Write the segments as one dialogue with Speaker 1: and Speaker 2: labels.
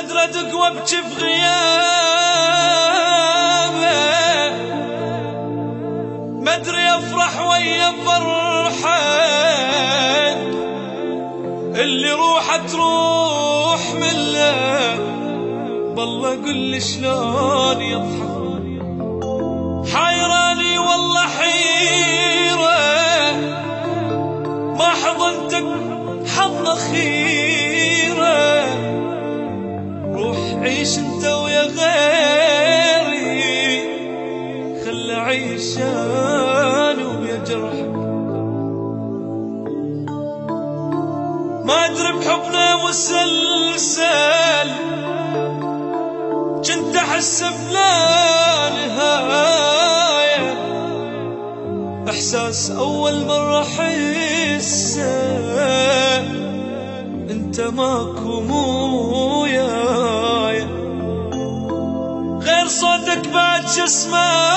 Speaker 1: ادري ادق وابكي في غيابه، ما ادري افرح ويا فرحك اللي روحه تروح منه. بالله قل لي شلون يضحك، حيراني والله حيرة، ما حضنتك حظ خيرة. روح عيش انت ويا غيري، خلي عيش انا ويا جرحك. ما ادري بحبنا مسلسل، كنت احس بلا نهاية، احساس اول مرة احسه انت ماكو مو وياي، غير صوتك بعد شسمع،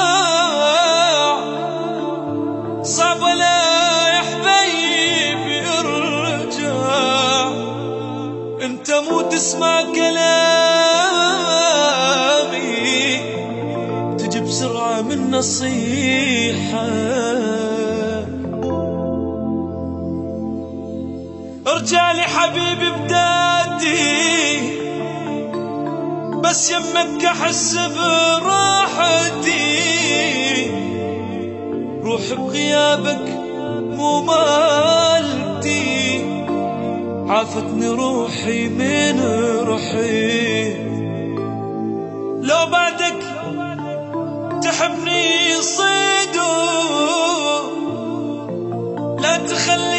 Speaker 1: صعب لا يا حبيبي ارجع، انت مو تسمع كلامي، تجي بسرعة من نصيحة. ارجع لي حبيبي بدادي، بس يمك احس براحتي، روح بغيابك مو مالتي، عافتني روحي من رحيت. لو بعدك تحبني صيدو، لا تخلي